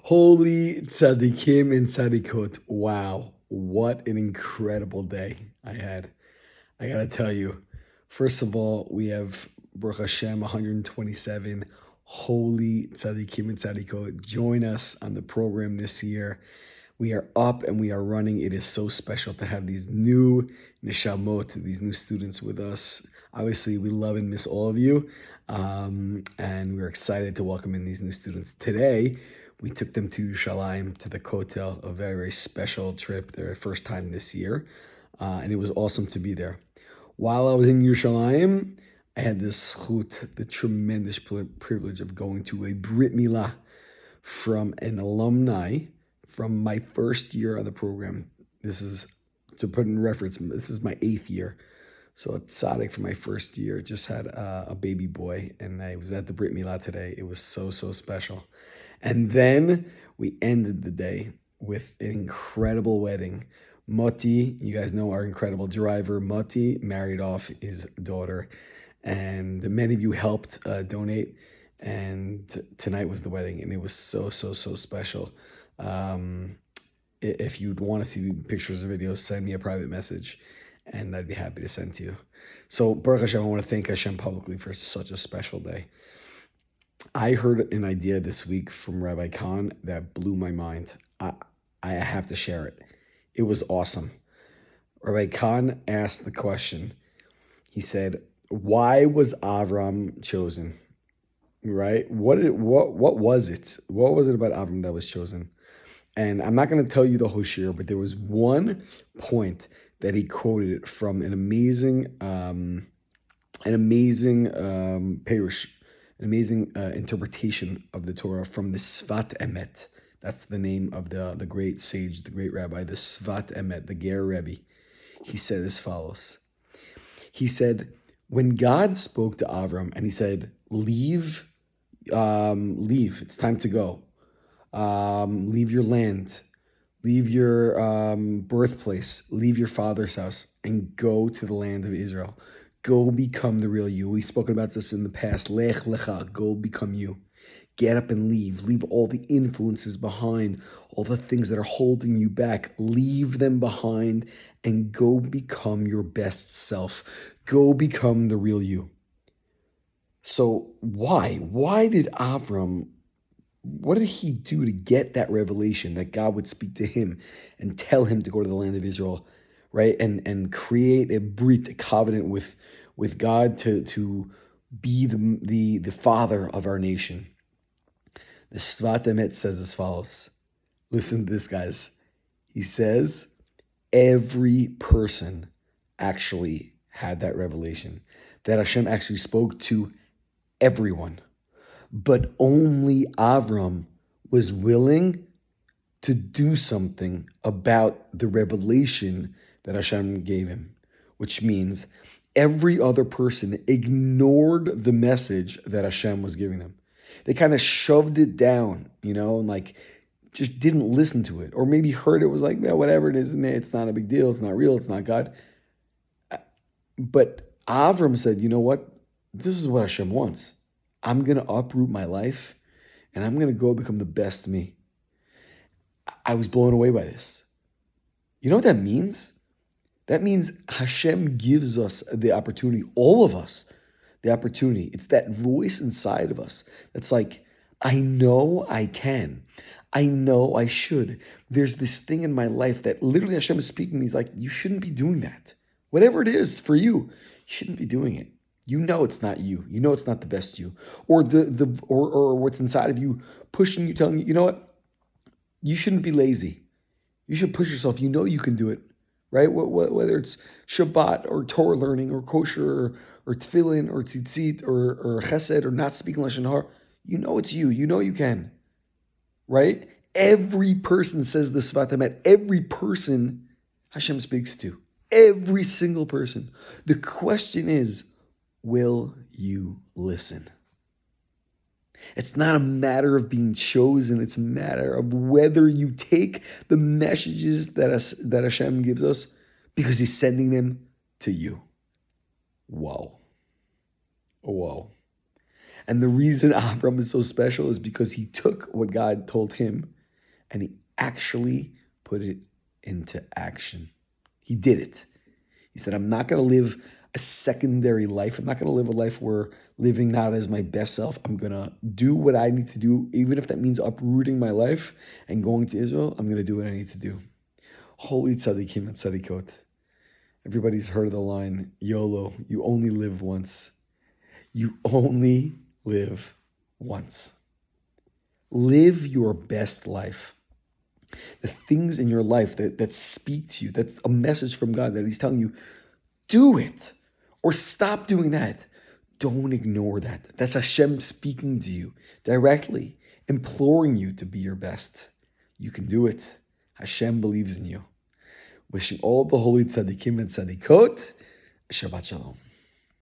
Holy tzaddikim and tzaddikot. Wow, what an incredible day I had. I gotta tell you, first of all, we have Baruch Hashem 127 holy tzaddikim and tzaddikot. Join us on the program this year. We are up and we are running. It is so special to have these new neshamot, these new students with us. Obviously, we love and miss all of you, and we're excited to welcome in these new students. Today, we took them to Yerushalayim, to the Kotel, a very, very special trip, their first time this year, and it was awesome to be there. While I was in Yerushalayim, I had this zchut, the tremendous privilege of going to a Brit Milah from an alumni from my first year on the program. This is, to put in reference, this is my 8th year. So at tzaddik for my first year, just had a baby boy, and I was at the Brit Milah today. It was so, so special. And then we ended the day with an incredible wedding. Moti, you guys know our incredible driver, Moti, married off his daughter. And many of you helped donate. And tonight was the wedding, and it was so, so, so special. If you'd want to see pictures or videos, send me a private message, and I'd be happy to send to you. So, Baruch Hashem, I want to thank Hashem publicly for such a special day. I heard an idea this week from Rabbi Khan that blew my mind. I have to share it. It was awesome. Rabbi Khan asked the question. He said, "Why was Avram chosen?" Right? What was it? What was it about Avram that was chosen? And I'm not going to tell you the whole shir, but there was one point that he quoted from an amazing perush, an amazing interpretation of the Torah from the Svat Emet. That's the name of the great sage, the great rabbi, the Svat Emet, the Ger Rebbe. He said as follows. He said, when God spoke to Avram and he said, leave, it's time to go. Leave your land, leave your birthplace, leave your father's house, and go to the land of Israel. Go become the real you. We've spoken about this in the past. Lech Lecha, go become you. Get up and leave. Leave all the influences behind, all the things that are holding you back. Leave them behind and go become your best self. Go become the real you. So why? Why did Avram, what did he do to get that revelation that God would speak to him and tell him to go to the land of Israel, right? And create a brit, a covenant with God to be the father of our nation. The Svat Emet says as follows. Listen to this, guys. He says, every person actually had that revelation, that Hashem actually spoke to everyone. But only Avram was willing to do something about the revelation that Hashem gave him, which means every other person ignored the message that Hashem was giving them. They kind of shoved it down, and like just didn't listen to it. Or maybe heard it, was like, yeah, whatever it is, it's not a big deal. It's not real. It's not God. But Avram said, you know what? This is what Hashem wants. I'm going to uproot my life and I'm going to go become the best me. I was blown away by this. You know what that means? That means Hashem gives us the opportunity, all of us, the opportunity. It's that voice inside of us that's like, I know I can. I know I should. There's this thing in my life that literally Hashem is speaking to me. He's like, you shouldn't be doing that. Whatever it is for you, you shouldn't be doing it. You know it's not you. You know it's not the best you. Or or what's inside of you pushing you, telling you, you know what? You shouldn't be lazy. You should push yourself. You know you can do it, right? Whether it's Shabbat or Torah learning or kosher or tefillin or tzitzit or chesed or not speaking Lashon Hara, you know it's you. You know you can, right? Every person says the Svat Emet. Every person Hashem speaks to. Every single person. The question is, will you listen? It's not a matter of being chosen. It's a matter of whether you take the messages that Hashem gives us because he's sending them to you. Whoa. And the reason Avram is so special is because he took what God told him and he actually put it into action. He did it. He said, I'm not going to live a secondary life. I'm not going to live a life where living not as my best self. I'm going to do what I need to do, even if that means uprooting my life and going to Israel. I'm going to do what I need to do. Holy tzaddikim and tzaddikot. Everybody's heard of the line, YOLO, you only live once. You only live once. Live your best life. The things in your life that speak to you, that's a message from God that he's telling you, do it or stop doing that. Don't ignore that. That's Hashem speaking to you directly, imploring you to be your best. You can do it. Hashem believes in you. Wishing all the holy tzaddikim and tzaddikot, Shabbat Shalom.